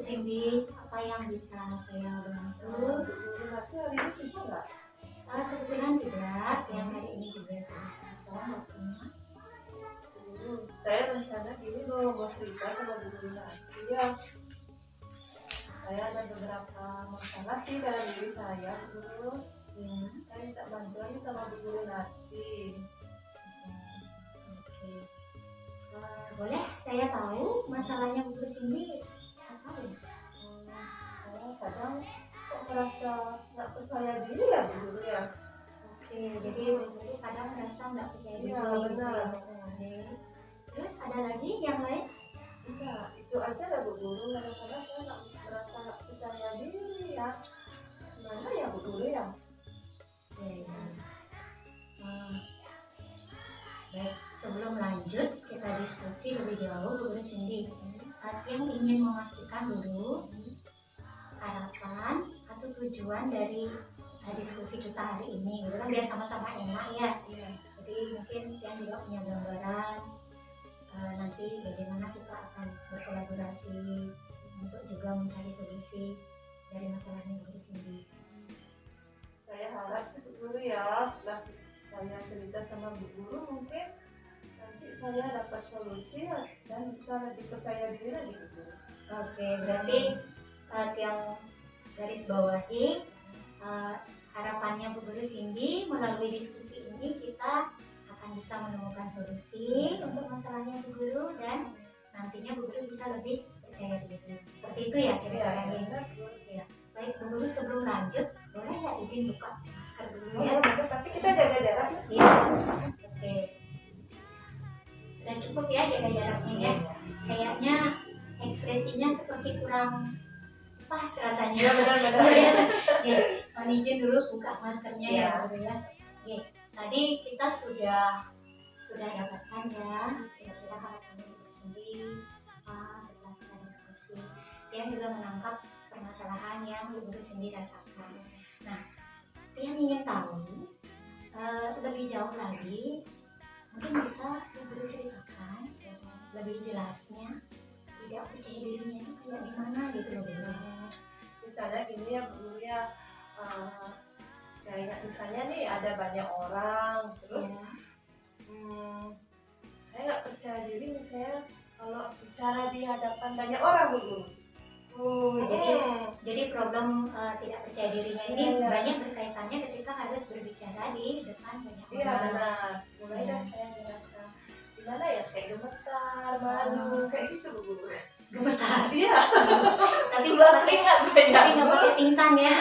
Cindy, apa yang bisa saya bantu? Berarti hari ini sibuk nggak? Kebetulan tidak, yang hari ini juga sangat kosong waktunya. Saya rencana gini mau cerita sama Bu Guru nanti ya. Saya ada beberapa masalah sih dalam diri saya, Bu Guru. Ya, Saya minta bantuan sama Bu Guru nanti. oke. Boleh saya tahu masalahnya Bu Cindy apa ya? Saya kadang kok merasa nggak percaya diri ya Bu Guru ya. Oke, jadi Bu Guru kadang merasa nggak percaya diri. Iya benar. Oke. Terus ada lagi yang lain? Enggak, itu aja lah Bu Guru. Kadang-kadang saya nggak merasa nggak percaya diri ya. Gimana ya Bu Guru ya? Ya. Baik, sebelum lanjut kita diskusi lebih jauh Bu Cindy. Yang ingin memastikan dulu harapan atau tujuan dari diskusi kita hari ini, gitu kan biar sama-sama enak ya. Iya. Jadi mungkin yang juga punya gambaran nanti bagaimana kita akan berkolaborasi untuk juga mencari solusi dari masalahnya Bu Cindy. Saya harap sih Bu Guru ya, setelah saya cerita sama Bu Guru mungkin nanti saya dapat solusi dan bisa lebih percaya diri lagi Bu Guru. Oke, berarti yang garis bawahi harapannya Bu Guru Cindy melalui diskusi ini kita akan bisa menemukan solusi untuk masalahnya Bu Guru dan nantinya Bu Guru bisa lebih percaya diri. Seperti itu ya kira-kira ini. Ya. Baik Bu Guru, sebelum lanjut boleh ya izin buka masker dulu ya? Tapi kita jaga jarak. Iya. Oke. Sudah cukup ya jaga jaraknya ya. Kayaknya ekspresinya seperti kurang pas rasanya. Iya benar-benar. Oke, mohon izin dulu buka maskernya ya Bu Guru ya. Oke, tadi kita sudah dapatkan ya kira-kira harapannya Bu Guru sendiri apa setelah kita diskusi. Dia juga menangkap permasalahan yang Bu Guru sendiri rasakan. Nah, yang ingin tahu lebih jauh lagi, mungkin bisa Bu Guru ceritakan lebih jelasnya tidak percaya dirinya itu kayak gimana gitu loh Bu Guru. Misalnya gini ya Bu Guru ya, kayak misalnya nih ada banyak orang terus Ya. Saya nggak percaya diri misalnya kalau bicara di hadapan banyak orang Bu Guru. Jadi problem tidak percaya dirinya ini Iya. banyak berkaitannya ketika harus berbicara di depan banyak Iya orang. benar. Mulai dah saya merasa gimana ya, kayak gemetar, malu, kayak gitu Bu Guru. Gemetar. Iya. Tapi Keluar nggak pakai keringat banyak. pakai pingsan ya.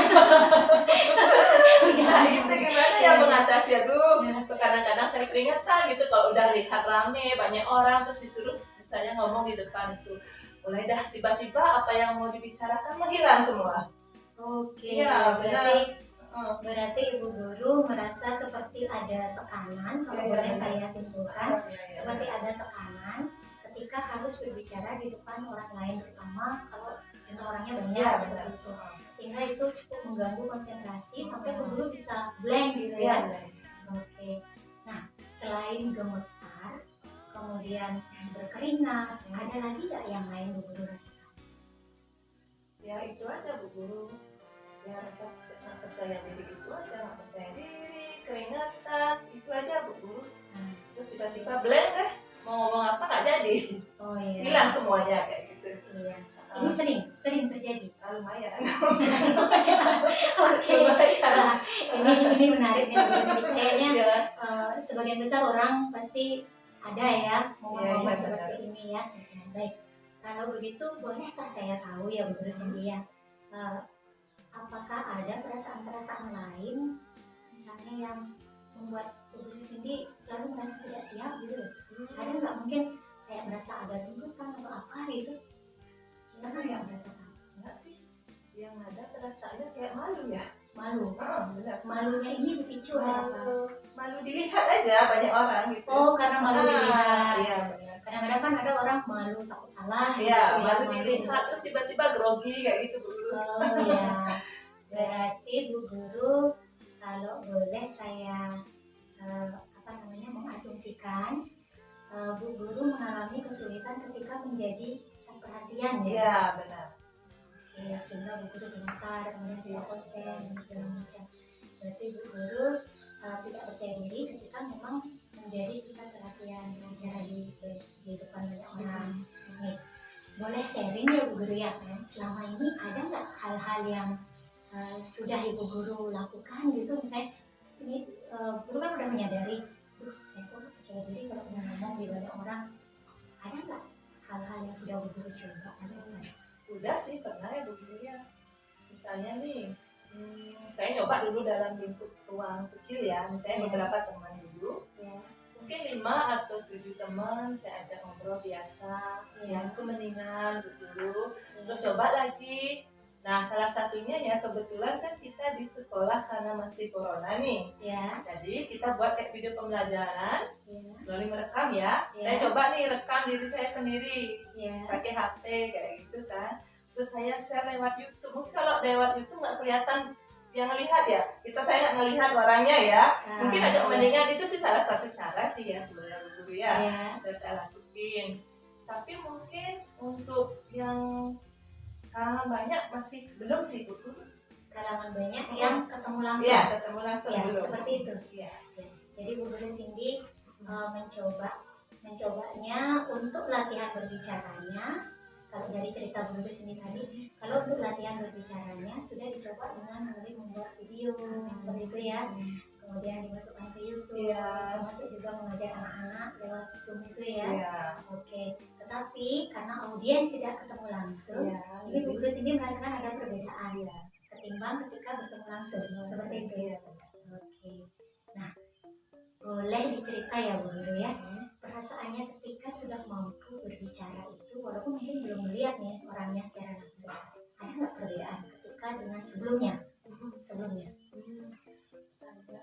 Nah, itu gimana ya mengatasi aduh. Kadang-kadang saya keringatan gitu kalau udah lihat rame banyak orang terus disuruh misalnya ngomong di depan itu. Mulai dah tiba-tiba apa yang mau dibicarakan menghilang semua. Oke. Iya, Berarti Ibu Guru merasa seperti ada tekanan, kalau Iya, boleh benar. saya simpulkan, Iya. seperti ada tekanan ketika harus berbicara di depan orang lain, terutama kalau jumlah orangnya banyak Iya, seperti benar. itu. Sehingga itu cukup mengganggu konsentrasi sampai Bu Guru bisa blank gitu Iya. ya. Oke. Nah, selain gemetar, kemudian berkeringat, ada lagi nggak yang lain Bu Guru rasakan? Ya itu aja Bu Guru. Ya rasa nggak percaya diri itu aja, nggak percaya diri, keringatan, itu aja Bu Guru. Terus tiba-tiba blank deh, mau ngomong apa nggak jadi, Oh iya. hilang semuanya kayak gitu. Iya. Ini sering terjadi. Lumayan. Oke. Nah, ini menarik nih Bu Guru. Kayaknya Ya. sebagian besar orang pasti ada ya momen-momen Iya, seperti ini ya. Baik, kalau begitu bolehkah saya tahu ya Bu Guru Cindy ya, apakah ada perasaan-perasaan lain misalnya yang membuat Bu Guru Cindy selalu merasa tidak siap gitu? Ada nggak mungkin kayak merasa ada tuntutan atau apa gitu? Pernah nggak merasakan? Enggak sih, yang ada perasaannya kayak malu ya. Malu? Benar. Malunya ini dipicu oleh apa? Malu dilihat aja banyak orang gitu. Oh, karena malu dilihat. Iya benar. Kadang-kadang kan ada orang malu takut salah. Iya, gitu, malu ya, dilihat terus tiba-tiba grogi kayak gitu Bu Guru. Oh ya, berarti Bu Guru kalau boleh saya mengasumsikan Bu Guru mengalami kesulitan ketika menjadi pusat perhatian ya. Iya benar. ya, sehingga Bu Guru gemetar, kemudian tidak konsen dan segala macam. Berarti Bu Guru tidak percaya diri ketika memang menjadi pusat perhatian dengan cara di depan banyak orang. Nih, boleh sharing ya Bu Guru ya, selama ini ada nggak hal-hal yang sudah Ibu Guru lakukan gitu, misalnya ini Guru kan udah menyadari, saya kok percaya diri kalau udah ngomong di banyak orang, ada nggak hal-hal yang sudah Bu Guru coba? Ada nggak? Udah sih pernah ya Bu Guru ya. Misalnya nih, saya nyoba dulu dalam lingkup ruang kecil ya, misalnya beberapa teman dulu, mungkin 5 atau 7 teman saya ajak ngobrol biasa, yang itu mendingan dulu, terus coba lagi. Nah, salah satunya ya kebetulan kan kita di sekolah karena masih corona nih, jadi kita buat kayak video pembelajaran melalui merekam ya. Saya coba nih rekam diri saya sendiri pakai HP kayak gitu kan, terus saya share lewat YouTube. Mungkin kalau lewat YouTube nggak kelihatan yang ngelihat ya, saya nggak ngelihat orangnya ya, mungkin agak mendingan. Itu sih salah satu cara sih ya sebenarnya Bu Guru ya, saya lakuin. Tapi mungkin untuk yang kalangan banyak masih belum sih Bu Guru. Kalangan banyak yang ketemu langsung. Iya, ketemu langsung belum. Seperti itu. Jadi Bu Guru Cindy mencobanya untuk latihan berbicaranya. Kalau dari cerita Bu Guru Cindy tadi, kalau untuk latihan berbicaranya sudah dicoba dengan mulai membuat video seperti itu ya. Kemudian dimasukkan ke YouTube, termasuk juga mengajar anak-anak lewat Zoom itu ya. Oke. Tetapi karena audiens tidak ketemu langsung, ini Bu Guru Cindy merasakan ada perbedaan ketimbang ketika bertemu langsung, seperti itu ya. Oke. Nah, boleh dicerita ya Bu Guru ya, perasaannya ketika sudah mampu berbicara itu, walaupun mungkin belum melihat nih orangnya secara langsung, ada nggak perbedaan ketika dengan sebelumnya?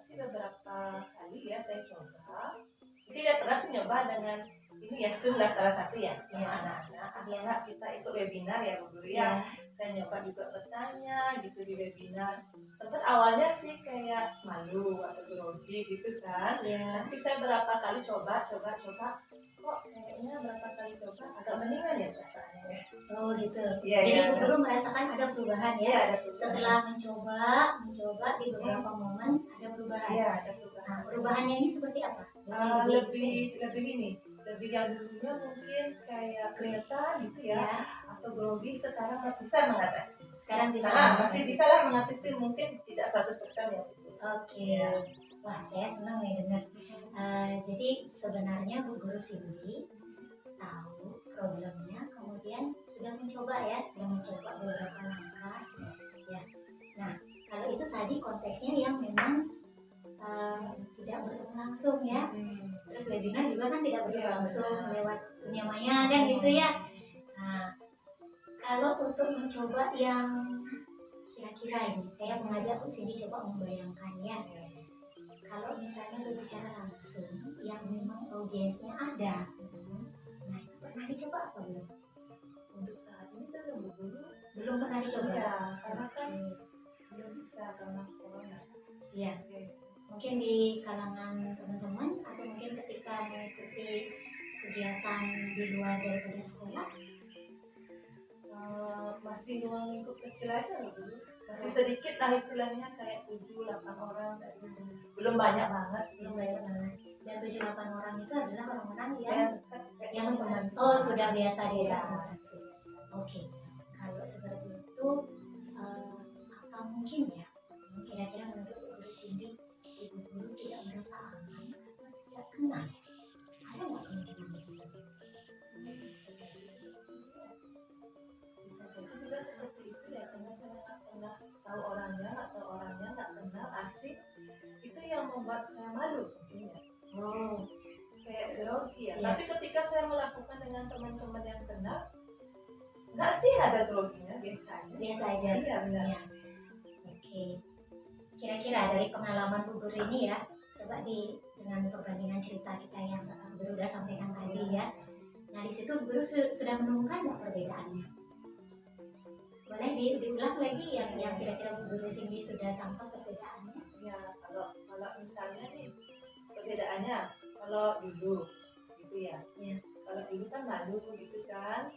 Sih beberapa kali ya saya coba. Tidak pernah sih nyoba dengan ini ya, Zoom lah salah satu ya sama anak-anak. Akhirnya kita ikut webinar ya Bu Guru ya. Saya nyoba juga bertanya gitu di webinar. Sempat awalnya sih kayak malu atau grogi gitu kan. Tapi saya berapa kali coba, kok kayaknya berapa kali coba agak mendingan ya perasaannya ya. Oh gitu. Jadi Bu Guru merasakan ada perubahan ya. Ada perubahan. Setelah mencoba di beberapa momen ada perubahan. Ada perubahan. Nah, perubahannya ini seperti apa? Lebih ini. Lebih yang dulunya mungkin kayak keringetan gitu ya, atau grogi, sekarang bisa mengatasi. Sekarang bisa. Masih bisa lah mengatasi, mungkin tidak 100% ya. Oke. Wah, saya senang ya dengar. Jadi sebenarnya Bu Guru Cindy tahu problemnya, kemudian sudah mencoba beberapa langkah ya. Nah, kalau itu tadi konteksnya yang memang tidak bertemu langsung ya. Terus webinar juga kan tidak bertemu langsung, lewat dunia maya kan gitu ya. Nah, kalau untuk mencoba yang kira-kira ini, saya mengajak Bu Cindy coba membayangkan ya. Kalau misalnya berbicara langsung yang memang audiensnya ada, nah itu pernah dicoba apa belum? Untuk saat ini kan Bu Guru belum pernah dicoba ya, karena kan belum bisa karena corona. Mungkin di kalangan teman-teman atau mungkin ketika mengikuti kegiatan di luar daripada sekolah, masih ruang lingkup kecil aja loh dulu, masih sedikit lah istilahnya, kayak 7-8 orang kayak gitu. Belum banyak banget. Dan 7-8 orang itu adalah orang-orang yang teman. Sudah biasa diajak interaksi. Oke. Kalau seperti itu apa mungkin ya kira-kira menurut Bu Guru Cindy, Ibu Guru tidak merasa aman atau tidak kenal? Ada nggak kemungkinan begitu? Bisa jadi juga seperti itu ya, karena saya nggak pernah tahu orangnya atau orangnya nggak kenal, asing. Itu yang membuat saya malu mungkin ya. Kayak grogi ya. Tapi ketika saya melakukan dengan teman-teman yang kenal, nggak sih ada groginya, biasa aja. Iya benar. Oke. Kira-kira dari pengalaman Bu Guru ini ya, coba dengan perbandingan cerita kita yang Bu Guru udah sampaikan tadi ya. Nah di situ Bu Guru sudah menemukan nggak perbedaannya? Boleh diulang lagi yang kira-kira Bu Guru Cindy sudah tampak perbedaannya? Ya kalau misalnya nih perbedaannya, kalau dulu gitu ya. Kalau dulu kan malu gitu kan.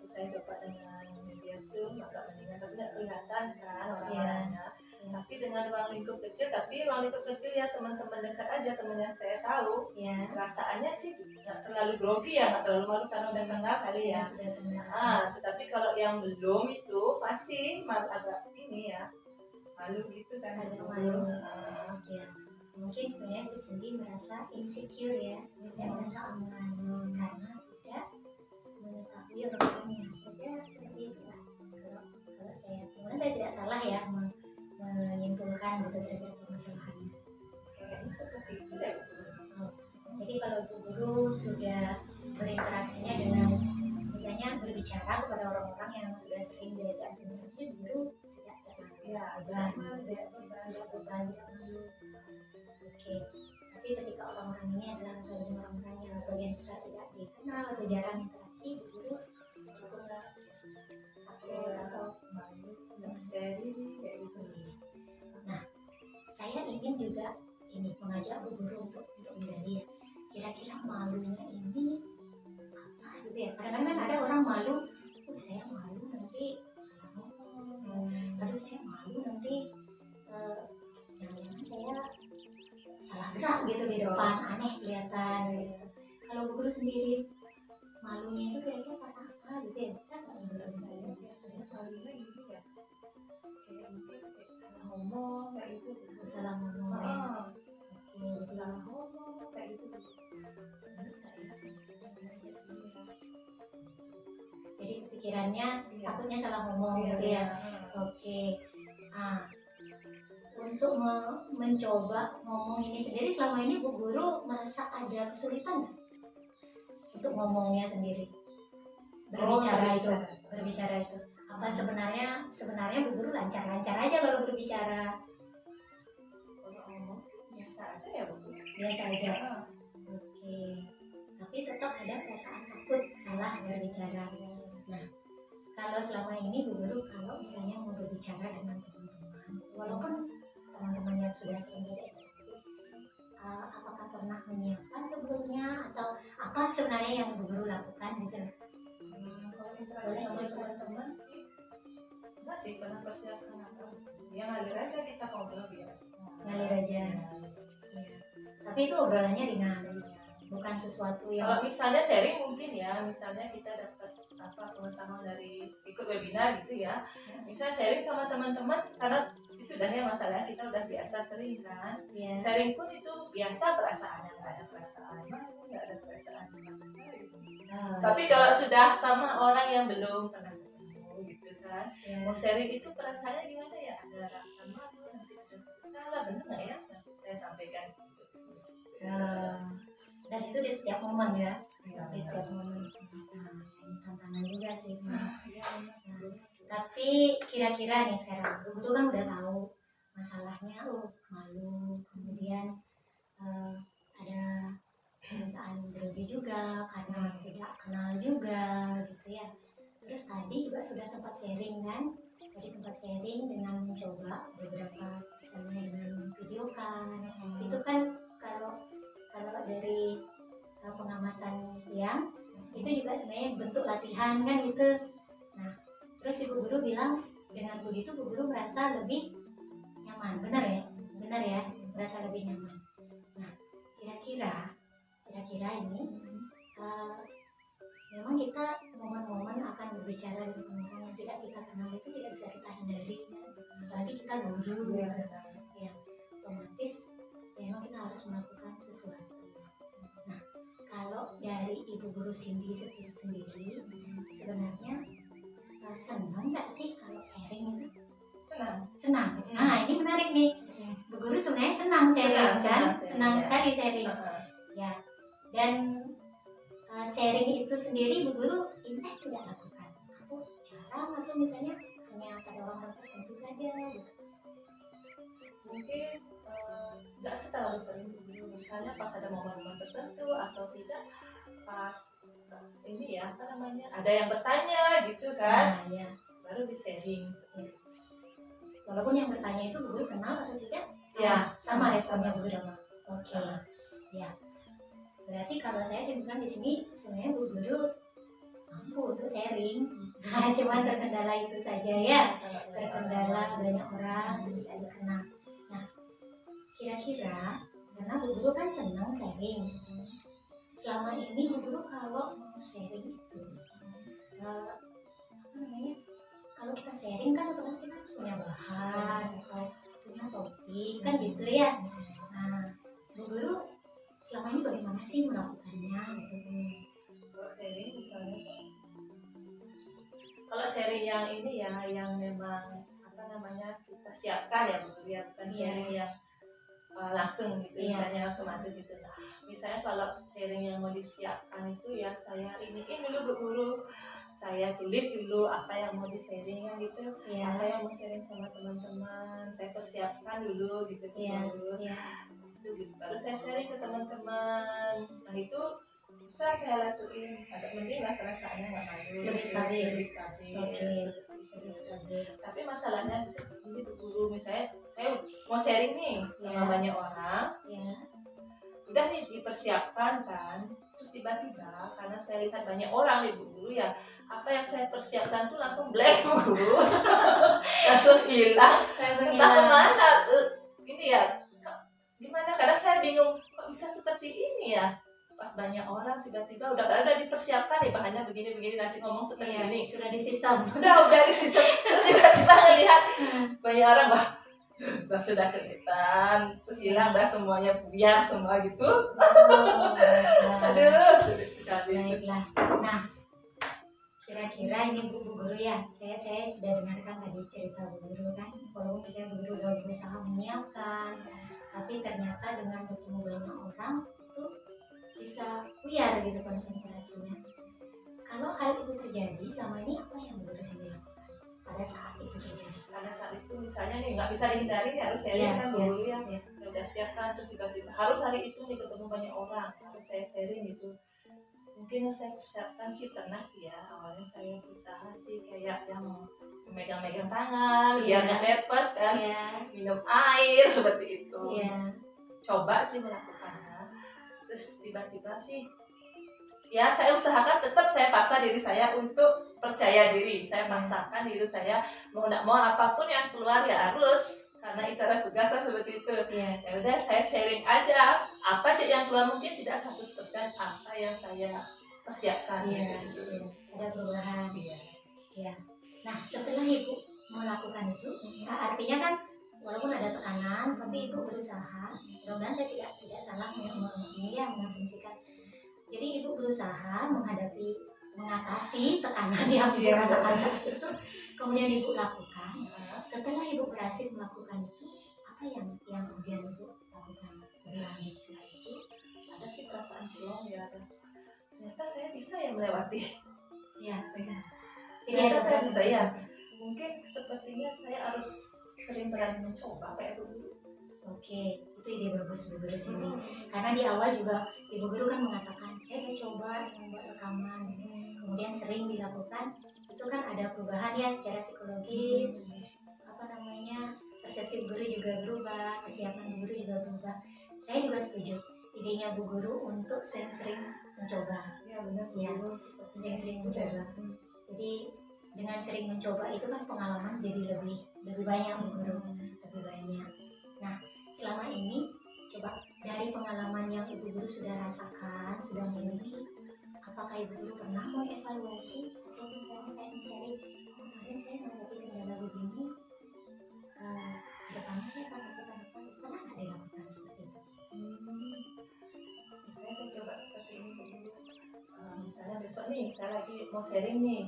Saya coba dengan media langsung agak mendingan, tapi nggak kelihatan kan Iya. orang-orangnya. Tapi dengan ruang lingkup kecil, tapi ruang lingkup kecil ya teman-teman dekat aja, teman yang saya tahu. Ya. Perasaannya sih nggak terlalu grogi ya, nggak terlalu malu karena udah kenal kali ya. Sudah kenal. Tetapi kalau yang belum itu pasti agak ini ya, malu gitu kan. Agak malu. Ya. Mungkin sebenarnya Bu Cindy merasa insecure ya, tidak merasa aman karena tidak mengetahui orang-orangnya. Tidak seperti itu lah. Kalau saya, kemudian saya tidak salah ya menyimpulkan gitu kira-kira permasalahannya. Kayaknya seperti itu ya. Jadi kalau Bu Guru sudah berinteraksinya dengan, misalnya berbicara kepada orang-orang yang sudah sering diajak berinteraksi, Bu Guru tidak terlalu beban. Oke. Tapi ketika orang-orang ini adalah orang-orang yang sebagian besar tidak dikenal atau jarang interaksi, Bu Guru cukup takut atau malu dan Jadi kayak gitu. Nah, saya ingin juga mengajak Bu Guru untuk menggali ya, kira-kira malunya ini apa gitu ya. Kadang-kadang ada orang malu, saya malu nanti salah ngomong, aduh saya malu nanti jangan-jangan saya salah gerak gitu di depan, aneh kelihatan gitu. Kalau Bu Guru sendiri malunya itu kira-kira karena apa gitu ya, bisa nggak menurut saya? Biasanya malunya gitu ya, kayak mungkin salah ngomong kayak gitu. Salah ngomong ya. Oke, Salah ngomong kayak gitu. Jadi kepikirannya takutnya salah ngomong gitu ya. Oke. Untuk mencoba ngomong ini sendiri, selama ini Bu Guru merasa ada kesulitan nggak untuk ngomongnya sendiri, berbicara itu apa sebenarnya Bu Guru lancar-lancar aja kalau berbicara? Kalau ngomong biasa aja ya Bu. Biasa aja. Oke. Tapi tetap ada perasaan takut salah berbicara. Nah, kalau selama ini Bu Guru kalau misalnya mau berbicara dengan teman-teman, walaupun teman-teman yang sudah sering berinteraksi, apakah pernah menyiapkan sebelumnya atau apa sebenarnya yang Bu Guru lakukan gitu? Kalau interaksi sama teman-teman sih enggak sih pernah persiapkan apa. Ya ngalir aja kita ngobrol biasa. Ngalir aja. Ya. Tapi itu obrolannya ringan, bukan sesuatu yang. Kalau misalnya sharing mungkin ya, misalnya kita dapat pengetahuan dari ikut webinar gitu ya. Misalnya sharing sama teman-teman, karena itu udah ya masalahnya kita udah biasa sering kan. Ya. Sharing pun itu biasa, perasaannya nggak ada perasaan, nggak ada perasaan. Tapi kalau sudah sama orang yang belum pernah ketemu gitu kan, mau sharing itu perasaannya gimana ya? Ada rasa malu, nanti ada salah, benar nggak ya? Nanti saya sampaikan. Dan itu di setiap momen ya, di setiap momen. Ini tantangan juga sih. Tapi kira-kira nih sekarang, Bu Guru kan udah tahu masalahnya, malu, kemudian ada perasaan grogi juga karena tidak kenal juga gitu ya. Terus tadi juga sudah sempat sharing kan, dengan mencoba beberapa misalnya dengan video kan. Itu kan kalau dari pengamatan yang itu juga sebenarnya bentuk latihan kan gitu. Nah, terus Ibu Guru bilang dengan begitu Bu Guru merasa lebih nyaman, benar ya, merasa lebih nyaman. Nah, kira-kira ini memang kita momen-momen akan berbicara dengan orang yang tidak kita kenal itu tidak bisa kita hindari, apalagi kita guru ya, otomatis memang kita harus melakukan sesuatu. Nah, kalau dari Ibu Guru Cindy sendiri sebenarnya senang nggak sih kalau sharing itu? Senang. Nah, ini menarik nih. Bu Guru sebenarnya senang sharing kan? Senang sekali sharing. Ya. Dan sharing itu sendiri Bu Guru intens tidak lakukan? Atau jarang, atau misalnya hanya pada orang-orang tertentu saja gitu? Mungkin nggak terlalu sering Bu Guru. Misalnya pas ada momen-momen tertentu atau tidak pas ini ya ada yang bertanya gitu kan, ya. Baru di sharing. Walaupun yang bertanya itu Bu Guru kenal atau tidak, sama responnya Bu Guru. Oke. Ya. Berarti kalau saya simpulkan di sini sebenarnya Bu Guru mampu untuk sharing. Cuma terkendala itu saja ya, terkendala banyak orang tidak dikenal. Nah, kira-kira karena Bu Guru kan senang sharing. Selama ini Bu Guru kalau mau sharing itu apa namanya? Kalau kita sharing kan otomatis kita harus punya bahan atau punya topik kan gitu ya. Nah, Bu Guru selama ini bagaimana sih melakukannya gitu? Kalau sharing misalnya, kalau sharing yang ini ya, yang memang apa namanya kita siapkan ya Bu Guru ya, bukan sharing yang langsung gitu, misalnya otomatis gitu. Nah, misalnya kalau sharing yang mau disiapkan itu ya saya iniin dulu Bu Guru, saya tulis dulu apa yang mau di-sharing kan gitu, apa yang mau sharing sama teman-teman, saya persiapkan dulu gitu Bu Guru. Itu baru saya sharing ke teman-teman. Nah itu bisa saya lakuin, agak mending lah perasaannya nggak malu, Lebih stabil. Lebih stabil. Tapi masalahnya ini Bu Guru, misalnya saya mau sharing nih sama banyak orang, udah nih dipersiapkan kan, terus tiba-tiba karena saya lihat banyak orang nih Bu Guru ya, apa yang saya persiapkan tuh langsung blank Bu Guru, langsung hilang, entah kemana. Ini ya gimana, kadang saya bingung kok bisa seperti ini ya, pas banyak orang tiba-tiba udah dipersiapkan nih bahannya begini nanti ngomong seperti ini, sudah di sistem, udah di sistem, terus tiba-tiba ngelihat banyak orang sudah kelihatan, terus hilang dah semuanya, buyar semua gitu. Aduh, sulit sekali. Baiklah. Nah, kira-kira ini Bu Guru ya, saya sudah dengarkan tadi cerita Bu Guru kan, walaupun misalnya Bu Guru udah berusaha menyiapkan, tapi ternyata dengan bertemu banyak orang itu bisa buyar gitu konsentrasinya. Kalau hal itu terjadi selama ini, apa yang Bu Guru sendiri lakukan pada saat itu terjadi? Pada saat itu misalnya nih nggak bisa dihindari, harus sharing kan Bu Guru ya. Saya udah siapkan, terus tiba-tiba harus hari itu nih ketemu banyak orang, harus saya sharing gitu. Mungkin yang saya persiapkan sih pernah sih ya, awalnya saya berusaha sih kayak yang megang-megang tangan biar nggak nervous kan, minum air seperti itu, coba sih melakukannya. Terus tiba-tiba sih ya saya usahakan, tetap saya paksa diri saya untuk percaya diri, saya paksakan diri saya, mau nggak mau apapun yang keluar ya harus, karena itu adalah tugasnya seperti itu. Ya udah saya sharing aja, apa aja yang keluar, mungkin tidak 100% apa yang saya persiapkan. Ada perubahan. Nah, setelah Ibu melakukan itu, artinya kan walaupun ada tekanan, tapi Ibu berusaha. Mudah-mudahan saya tidak salah ini ya mengasumsikan. Jadi Ibu berusaha mengatasi tekanan yang Ibu rasakan saat itu, kemudian Ibu lakukan. Setelah Ibu berhasil melakukan itu, apa yang kemudian Ibu lakukan lebih lanjut? Itu ada sih perasaan plong ya, ternyata saya bisa ya melewati. Ternyata saya bisa ya. Mungkin sepertinya saya harus sering berani mencoba kayak Bu Guru. Oke, itu ide bagus Bu Guru sini. Karena di awal juga Ibu Guru kan mengatakan saya udah coba membuat rekaman, kemudian sering dilakukan, itu kan ada perubahan ya secara psikologis, persepsi Bu Guru juga berubah, kesiapan Bu Guru juga berubah. Saya juga setuju idenya Bu Guru untuk sering-sering mencoba. Benar. Sering-sering mencoba. Jadi dengan sering mencoba itu kan pengalaman jadi lebih banyak Bu Guru, lebih banyak. Nah, selama ini coba dari pengalaman yang Ibu Guru sudah rasakan, sudah miliki, apakah Ibu Guru pernah mau evaluasi atau misalnya kayak mencari, kemarin saya menghadapi kendala begini, kedepannya saya akan lakukan apa? Pernah nggak dilakukan seperti itu? Misalnya saya coba seperti ini Bu Guru. Misalnya besok nih saya lagi mau sharing nih.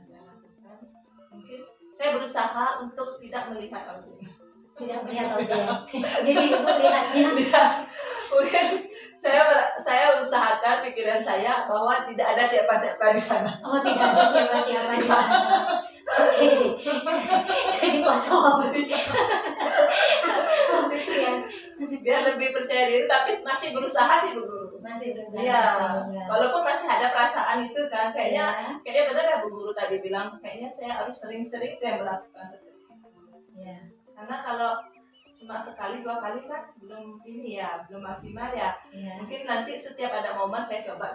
Saya lakukan. Mungkin saya berusaha untuk tidak melihat audio. Tidak melihat audio. Jadi Ibu melihatnya. Mungkin saya usahakan pikiran saya bahwa tidak ada siapa-siapa di sana. Oh, tidak ada siapa-siapa di sana. Oke. Jadi kosong. Biar lebih percaya diri, tapi masih berusaha sih Bu Guru. Masih berusaha. Iya. Walaupun masih ada perasaan itu kan, kayaknya benar ya Bu Guru tadi bilang, kayaknya saya harus sering-sering melakukan seperti itu. Karena kalau cuma sekali 2 kali kan belum ini ya, belum maksimal ya. Iya. Mungkin nanti setiap ada momen saya coba,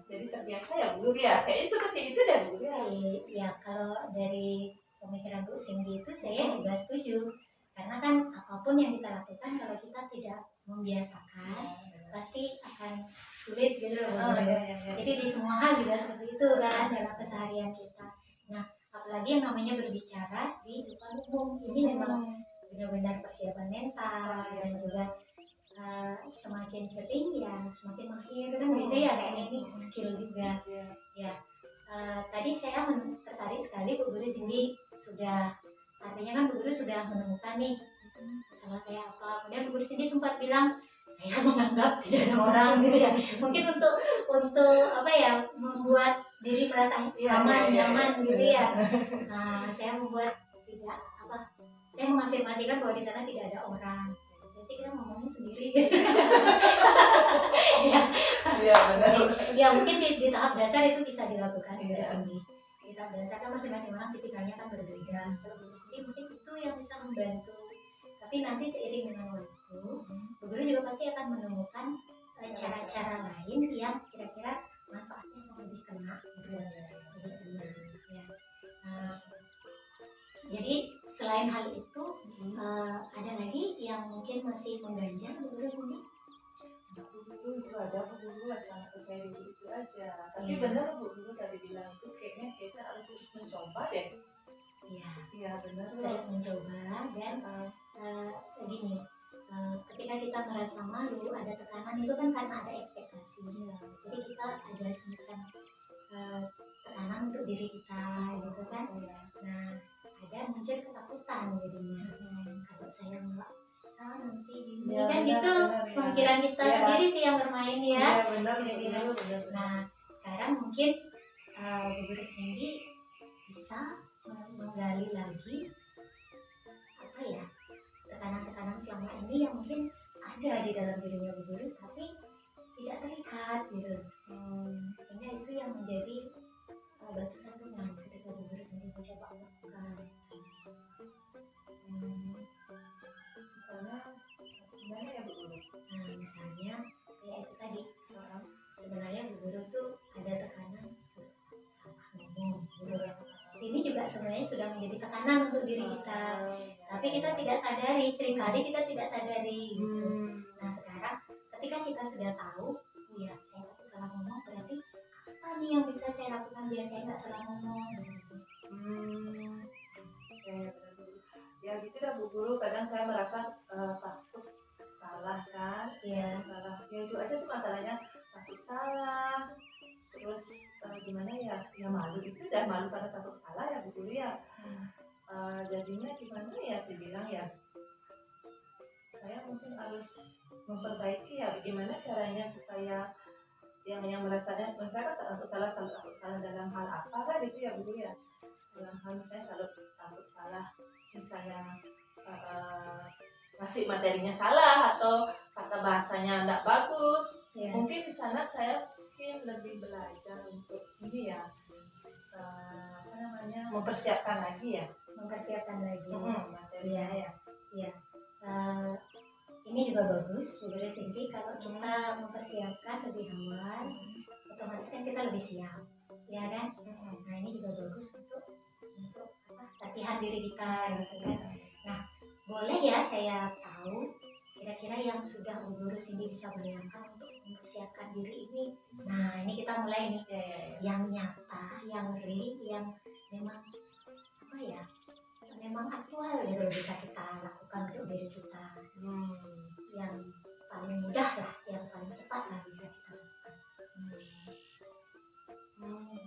jadi terbiasa ya Bu Guru ya, kayaknya seperti itu deh Bu Guru ya. Ya kalau dari pemikiran Bu Cindy itu saya juga setuju, karena kan apapun yang kita lakukan kalau kita tidak membiasakan pasti akan sulit gitu loh Bu Guru. Jadi di semua hal juga seperti itu kan dalam keseharian kita. Nah apalagi yang namanya berbicara di depan umum ini memang benar-benar persiapan mental dan juga semakin sering ya semakin mahir kan gitu ya, kayaknya ini skill juga ya. Tadi saya tertarik sekali Bu Guru Cindy sudah, artinya kan Bu Guru sudah menemukan nih masalah saya apa. Kemudian Bu Guru Cindy sempat bilang saya menganggap tidak ada orang gitu ya, mungkin untuk apa ya, membuat diri merasa aman nyaman gitu ya. Nah saya membuat tidak apa, saya mengafirmasikan bahwa di sana tidak ada orang. Nanti kita ngomongin sendiri gitu. Iya benar. Ya mungkin di tahap dasar itu bisa dilakukan di sini. Di tahap dasar kan masing-masing orang tipikalnya kan berbeda. Kalau Bu Guru mungkin itu yang bisa membantu. Tapi nanti seiring dengan waktu, Bu Guru juga pasti akan menemukan cara-cara lain yang kira-kira manfaatnya akan lebih kena. Ya. Jadi selain hal itu ada lagi yang mungkin masih mengganjal Bu Guru sendiri? Itu aja Bu Guru, sangat percaya diri itu aja. Tapi benar Bu Guru tadi bilang itu kayaknya kita harus terus mencoba deh. Iya benar. Terus mencoba dan gini, ketika kita merasa malu, ada tekanan itu kan karena ada ekspektasi. Jadi kita ada semacam tekanan untuk diri kita gitu kan. Nah ada muncul ketakutan jadinya. Kalau saya nggak bisa nanti ini kan gitu pemikiran kita sendiri sih yang bermain ya. Benar. Nah sekarang mungkin Bu Guru Cindy bisa menggali lagi apa ya, tekanan-tekanan selama ini yang mungkin ada di dalam dirinya Bu Guru tapi tidak terlihat gitu. Sehingga itu yang menjadi batu sandungan ketika Bu Guru sendiri mencoba melakukan. Misalnya gimana ya Bu Guru? Nah misalnya ya itu tadi, sebenarnya Bu Guru tuh ada tekanan salah ngomong gitu ya. Ini juga sebenarnya sudah menjadi tekanan untuk diri kita, tapi kita tidak sadari, seringkali kita tidak sadari gitu. Nah sekarang ketika kita sudah tahu, ya saya salah ngomong, berarti apa nih yang bisa saya lakukan biar saya nggak salah ngomong gitu. Ya gitu dah Bu Guru, kadang saya merasa takut salah kan, salah ya itu aja sih masalahnya, takut salah. Terus gimana ya malu itu dah, malu karena takut salah ya Bu Guru ya. Jadinya gimana ya dibilang ya, saya mungkin harus memperbaiki ya bagaimana caranya supaya yang merasanya mereka takut salah dalam hal apa kan gitu ya Bu Guru ya. Dalam hal misalnya selalu takut salah, misalnya masih materinya salah atau kata bahasanya tidak bagus, mungkin di sana saya lebih belajar untuk ini ya, mempersiapkan lagi materinya ya. Ini juga bagus Bu Guru Cindy, kalau kita mempersiapkan lebih awal otomatis kan kita lebih siap ya kan. Nah ini juga bagus untuk latihan diri kita gitu kan. Nah boleh ya saya tahu kira-kira yang sudah Bu Guru Cindy bisa bayangkan untuk mempersiapkan diri ini. Nah ini kita mulai nih yang nyata, yang real, yang memang apa ya, memang aktual gitu bisa kita lakukan untuk diri kita. Yang paling mudah lah, yang paling cepat lah bisa kita lakukan.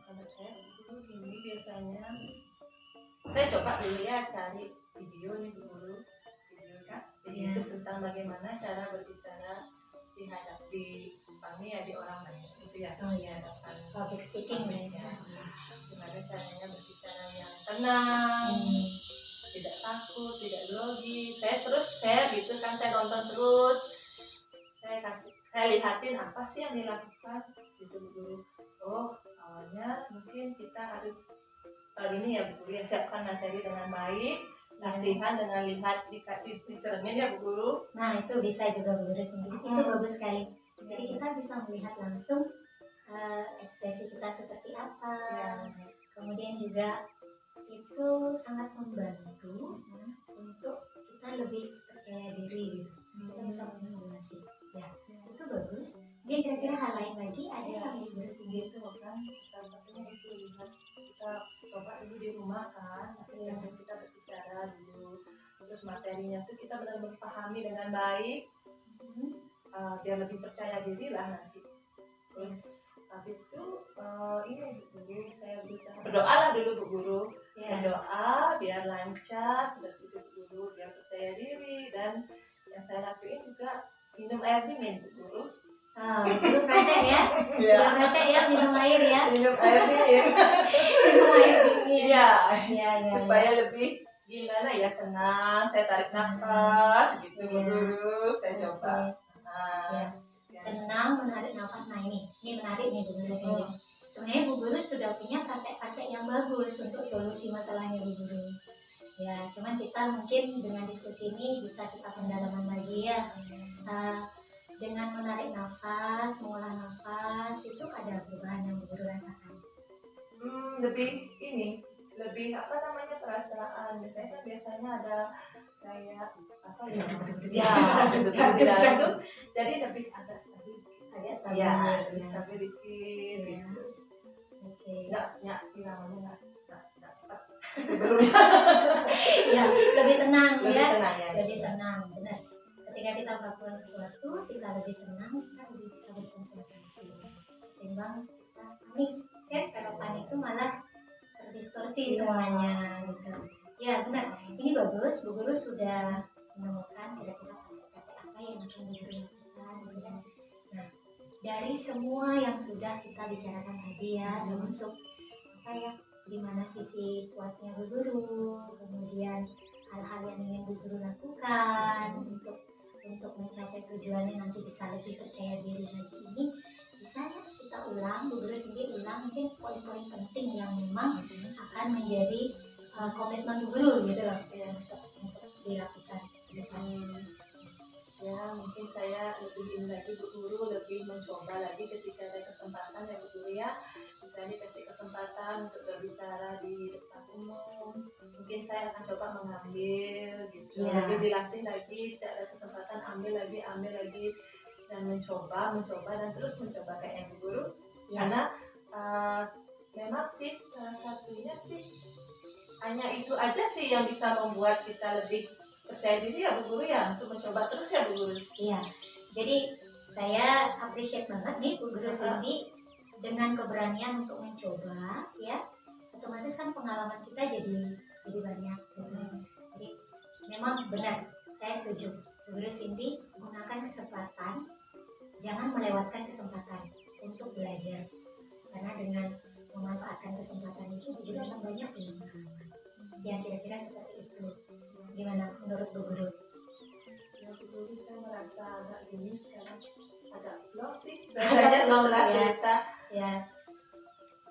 Kalau saya dulu gini biasanya saya coba dulu ya cari video nih Bu Guru, video kan, jadi itu tentang bagaimana cara berbicara dihadapi ya di orang lain itu ya. Hadapan public speaking ya. Gimana caranya berbicara yang tenang, tidak takut, tidak grogi. Saya terus share gitu kan, saya nonton terus, saya lihatin apa sih yang dilakukan gitu Bu Guru. Oh awalnya mungkin kita harus ini ya Bu Guru ya, siapkan materi dengan baik, latihan dengan lihat di cermin ya Bu Guru. Nah itu bisa juga Bu Guru sendiri, itu bagus sekali. Jadi kita bisa melihat langsung ekspresi kita seperti apa. Kemudian juga itu sangat membantu untuk kita lebih percaya diri gitu. Kita bisa memulasi. Ya, itu bagus. Dia kira-kira hal lain lagi ada yang Bu Guru sendiri Gitu kan, salah satunya itu lihat kita coba dulu di rumah kan, sambil kita berbicara dulu, terus materinya tuh kita benar-benar pahami dengan baik, biar lebih percaya diri lah nanti. Terus habis itu ini Bu Guru, saya berusaha berdoa lah dulu Bu Guru, berdoa biar lancar, begitu Bu Guru, biar percaya diri. Dan yang saya lakuin juga minum air dingin Bu Guru. Minum praktek ya? Minum praktek ya, minum air ya? Minum air dingin. Minum air dingin. Iya, supaya lebih gimana ya, tenang, saya tarik nafas gitu Bu Guru, saya coba. Tenang, menarik nafas. Nah ini menarik nih Bu Guru sendiri. Sebenarnya Bu Guru sudah punya praktek-praktek yang bagus untuk solusi masalahnya Bu Guru. Ya, cuman kita mungkin dengan diskusi ini bisa kita pendalaman lagi ya. Dengan menarik nafas, mengolah nafas, itu ada perubahan yang Bu Guru rasakan? Lebih apa namanya, perasaan. Biasanya ada kayak apa ya? Jantung. Jadi lebih agak stabil. Ya, lebih stabil dikit gitu. Enggak namanya enggak cepat. Ya, lebih tenang ya. Lebih tenang, benar. Ketika kita melakukan sesuatu, kita lebih tenang, kita lebih bisa berkonsentrasi. Ketimbang kita panik, kan? Kalau panik itu malah terdistorsi semuanya, gitu. Ya benar. Ini bagus. Bu Guru sudah menemukan kira-kira praktek apa yang akan Bu Guru lakukan, gitu kan? Nah, dari semua yang sudah kita bicarakan tadi ya, termasuk apa ya, di mana sisi kuatnya Bu Guru, kemudian hal-hal yang ingin Bu Guru lakukan untuk mencapai tujuannya nanti bisa lebih percaya diri lagi, ini bisa ya kita ulang, Bu Guru sendiri ulang mungkin poin-poin penting yang memang akan menjadi komitmen Bu Guru gitu loh ya, untuk dilakukan. Ya mungkin saya lebih lagi Bu Guru, lebih mencoba lagi ketika ada kesempatan ya Bu Guru ya, misalnya dikasih kesempatan untuk berbicara di depan umum, mungkin saya akan coba mengambil gitu, lebih dilatih lagi, setiap ada kesempatan ambil lagi dan mencoba dan terus mencoba kayak Bu Guru. Karena memang sih salah satunya sih hanya itu aja sih yang bisa membuat kita lebih percaya diri ya Bu Guru ya, untuk mencoba terus ya Bu Guru. Iya, jadi saya appreciate banget nih Bu Guru Cindy dengan keberanian untuk mencoba ya, otomatis kan pengalaman kita jadi banyak gitu. Jadi memang benar, saya setuju Bu Guru Cindy gunakan kesempatan, jangan melewatkan kesempatan untuk belajar, karena dengan memanfaatkan kesempatan itu Bu Guru akan banyak punya pengalaman. Ya kira-kira seperti itu. Gimana menurut Bu Guru? Ya Bu Guru, saya merasa agak gini sekarang, agak vlog sih rasanya setelah cerita ya.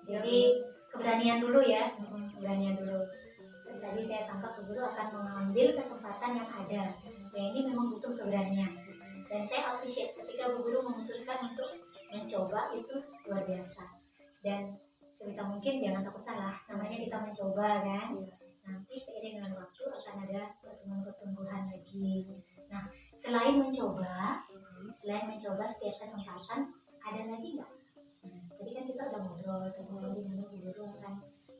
Jadi keberanian dulu ya, keberanian dulu. Tadi saya tangkap Bu Guru akan mengambil kesempatan yang ada. Ya ini memang butuh keberanian. Dan saya appreciate ketika Bu Guru memutuskan untuk mencoba, itu luar biasa. Dan sebisa mungkin jangan takut salah, namanya kita mencoba kan. Nanti seiring dengan waktu akan ada pertumbuhan lagi. Nah, selain mencoba setiap kesempatan, ada lagi nggak? Jadi kan kita udah ngobrol, termasuk di mana Bu Guru akan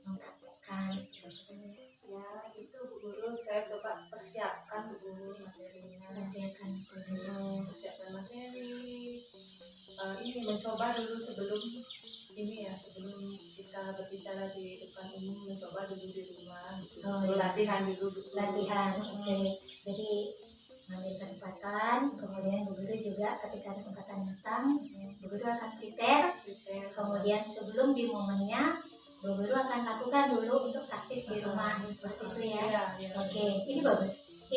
mempraktekkan. Ya, itu Bu Guru saya coba persiapkan Bu Guru materinya. Persiapkan materi. Ini mencoba dulu sebelum kita berbicara di depan umum, mencoba dulu di rumah gitu. Latihan dulu. Oke. Jadi ambil kesempatan, kemudian Bu Guru juga ketika kesempatan datang, Bu Guru akan prepare. Kemudian sebelum di momennya, Bu Guru akan lakukan dulu untuk praktis di rumah seperti itu ya. Oke, ini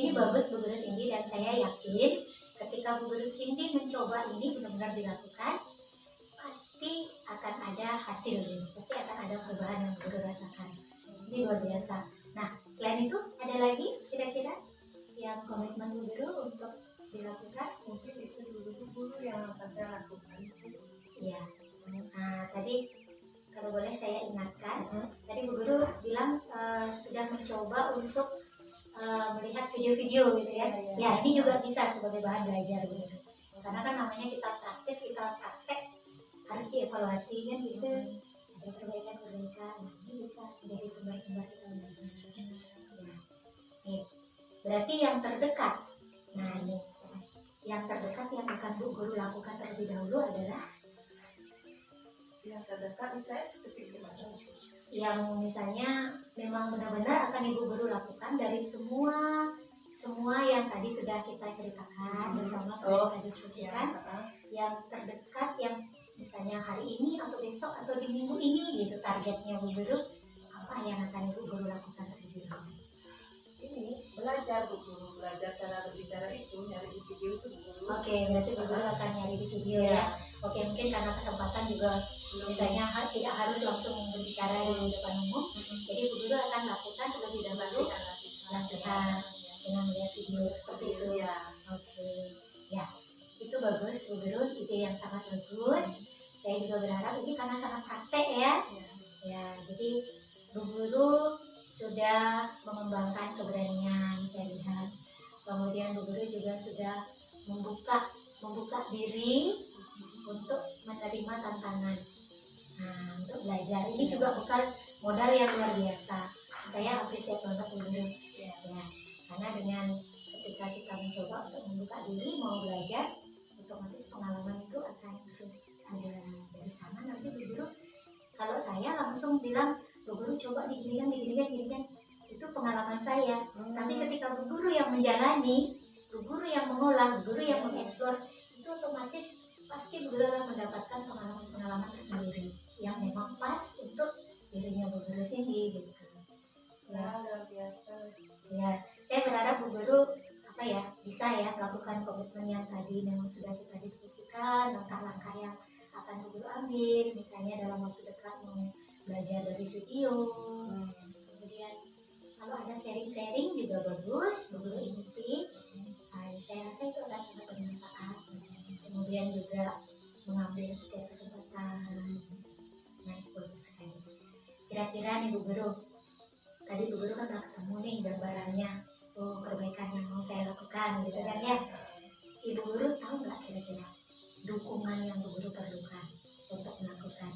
bagus Bu Guru Cindy, dan saya yakin ketika Bu Guru Cindy mencoba ini benar-benar dilakukan, pasti akan ada hasil, pasti akan ada perubahan yang Bu Guru rasakan. Ini luar biasa. Nah, Selain itu ada lagi kira-kira yang komitmen Bu Guru untuk dilakukan? Mungkin itu dulu yang akan saya lakukan. Ya. Nah, tadi kalau boleh saya ingatkan, tadi Bu Guru bilang sudah mencoba untuk melihat video-video gitu ya. Ya, ini juga bisa sebagai bahan belajar Bu Guru. Karena kan namanya kita praktis, kita praktek, harus dievaluasi kan gitu. Ada perbaikan-perbaikan, nah, ini bisa menjadi sumber-sumber kita belajar. Ya. Nih, berarti yang terdekat. Nah, ini yang terdekat yang akan Bu Guru lakukan terlebih dahulu adalah Yang terdekat misalnya seperti gimana? yang misalnya memang benar-benar akan Ibu Guru lakukan dari semua yang tadi sudah kita ceritakan bersama, sudah kita diskusikan. Yang terdekat, yang misalnya hari ini atau besok atau di minggu ini gitu targetnya Bu Guru, apa yang akan Ibu Guru lakukan terlebih dahulu? Ini belajar Bu Guru, belajar cara berbicara itu, nyari di video itu Bu Guru. Oke, berarti Bu Guru akan nyari di video ya. Oke, mungkin karena kesempatan juga misalnya tidak harus langsung berbicara di depan umum, jadi Bu Guru akan lakukan terlebih dahulu latihan dengan melihat video seperti itu ya. Oke, ya itu bagus Bu Guru, ide yang sangat bagus. Saya juga berharap ini karena sangat praktek ya. Ya, jadi Bu Guru sudah mengembangkan keberanian, saya lihat. Kemudian Bu Guru juga sudah membuka diri untuk menerima tantangan. Nah, untuk belajar ini juga bukan modal yang luar biasa. Saya apresiasi banget Bu Guru. Ya, karena dengan ketika kita mencoba untuk membuka diri mau belajar, otomatis pengalaman itu akan terus ada dari sana. Nanti Bu Guru, kalau saya langsung bilang Bu Guru coba diginikan, itu pengalaman saya. Tapi ketika Bu Guru yang menjalani, Bu Guru yang mengolah, Bu Guru yang mengeksplor, itu otomatis pasti Bu Guru akan mendapatkan pengalaman tersendiri yang memang pas untuk dirinya Bu Guru sendiri gitu. Ya, luar biasa. Ya, saya berharap Bu Guru bisa ya melakukan komitmen yang tadi memang sudah kita diskusikan, langkah-langkah yang akan Bu Guru ambil, misalnya dalam waktu dekat mau belajar dari video. Kemudian kalau ada sharing-sharing juga bagus, Bu Guru ikuti. Nah, saya rasa itu akan sangat bermanfaat. Kemudian juga mengambil setiap kesempatan. Nah, bagus sekali. Kira-kira nih Bu Guru, tadi Bu Guru kan udah ketemu nih gambarannya, perbaikan yang mau saya lakukan gitu kan ya. Ibu Guru tahu nggak kira-kira dukungan yang Bu Guru perlukan untuk melakukan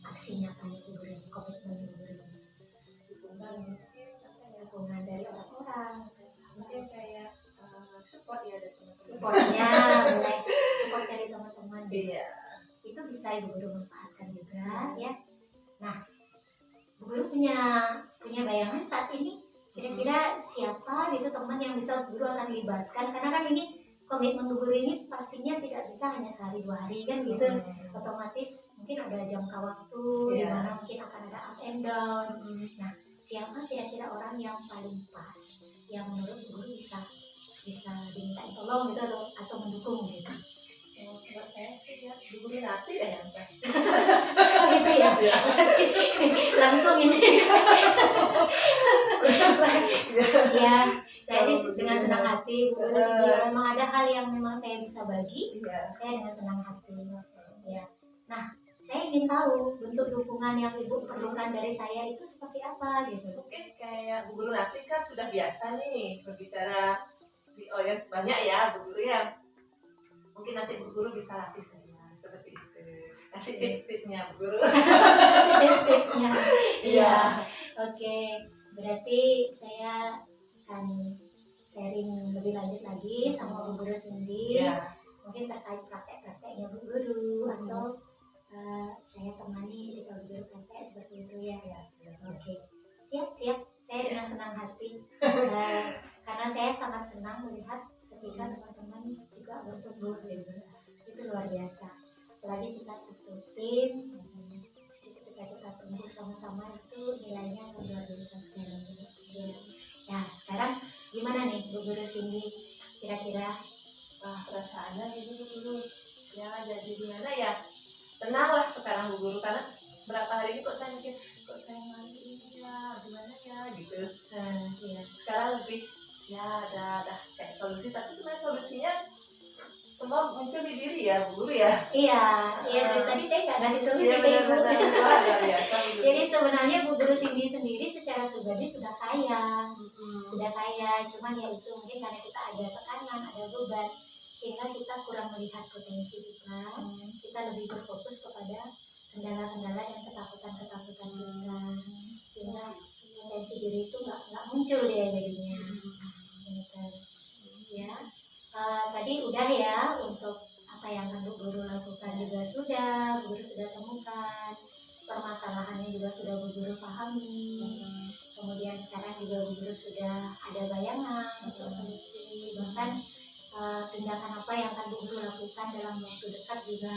aksi nyatanya Bu Guru, komitmen Bu Guru? Dukungan dari orang-orang, Mungkin kayak support ya dari teman-teman. supportnya, mulai support dari teman-teman. Iya. Itu bisa Ibu Guru manfaatkan juga ya. Nah, Bu Guru punya bayangan saat ini kira-kira siapa gitu teman yang bisa Bu Guru akan libatkan, karena kan ini komitmen Bu Guru ini pastinya tidak bisa hanya sehari dua hari kan gitu. Otomatis mungkin ada jangka waktu di mana mungkin akan ada up and down. Nah, siapa kira-kira orang yang paling pas yang menurut Bu Guru bisa diminta tolong gitu atau mendukung gitu? Menurut saya sih ya Bu Guru nanti ya yang pas. Gitu ya. Langsung ini. Ya, saya sih dengan senang hati Bu Guru sendiri. Memang ada hal yang memang saya bisa bagi, saya dengan senang hati. Ya. Nah, saya ingin tahu bentuk dukungan yang Ibu perlukan dari saya itu seperti apa gitu. Mungkin kayak Bu Guru nanti kan sudah biasa nih berbicara di audiens banyak ya Bu Guru ya. Mungkin nanti Bu Guru bisa latih saya seperti itu. Kasih tips-tipsnya Bu Guru. Kasih tips-tipsnya. Iya. Oke. Berarti saya akan sharing lebih lanjut lagi sama Bu Guru sendiri. Mungkin terkait praktek-prakteknya Bu Guru atau saya temani ketika Bu Guru praktek seperti itu ya. Oke. Siap. Saya dengan senang hati. Karena saya sangat senang melihat ketika teman-teman juga bertumbuh gitu. Itu luar biasa. Apalagi kita satu tim, ketika kita tumbuh sama-sama itu nilainya akan luar biasa sekali. Ya, sekarang gimana nih Bu Guru Cindy? Kira-kira perasaannya gitu Bu Guru ya, jadi gimana ya, tenang lah sekarang Bu Guru, karena berapa hari ini kok saya mikir kok saya malu ini ya, gimana ya gitu. Iya. Sekarang lebih ya ada kayak solusi, tapi sebenarnya solusinya semua muncul di diri ya Bu Guru ya. Iya, dari tadi saya nggak ngasih solusi Iya ke ibu. benar-benar luar biasa Bu Guru. Jadi sebenarnya Bu Guru Cindy sendiri secara pribadi sudah kaya, cuman ya itu mungkin karena kita ada tekanan, ada beban, sehingga kita kurang melihat potensi kita. Kita lebih berfokus kepada kendala-kendala dan ketakutan-ketakutan kita, sehingga potensi diri itu nggak muncul dia jadinya. Gitu. Ya. Tadi udah ya untuk apa yang akan Bu Guru lakukan juga sudah, Bu Guru sudah temukan, permasalahannya juga sudah Bu Guru pahami. Kemudian sekarang juga Bu Guru sudah ada bayangan untuk solusi, bahkan tindakan apa yang akan Bu Guru lakukan dalam waktu dekat juga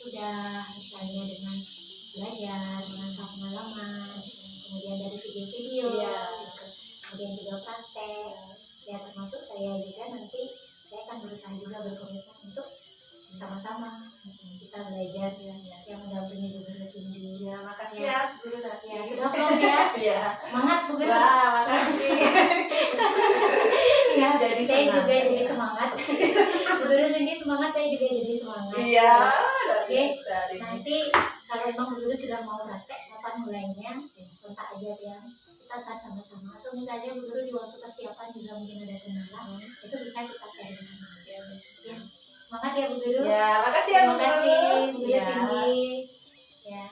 sudah, misalnya dengan belajar, mengasah pengalaman, kemudian dari video-video, gitu. Kemudian juga praktek, ya termasuk saya juga nanti saya akan berusaha juga berkomitmen untuk bersama-sama kita belajar yang mendampingi Bu Guru Cindy. Ya makasih ya Guru Tati. Ya sudah belum ya? Iya. Semangat Bu Guru. Wah makasih. Ya, Jadi saya senang. juga jadi semangat. Bu Guru Cindy semangat, saya juga jadi semangat. Iya. Oke. Nanti kalau emang Bu Guru sudah mau praktek, kapan mulainya? Kontak aja ya. Kita akan sama-sama. Atau misalnya Bu Guru di waktu persiapan juga mungkin ada kendala, itu bisa kita share sama. Ya. Semangat ya Bu Guru. Ya makasih ya Bu Terima Guru. kasih Bu Guru Ya. Cindy. Ya.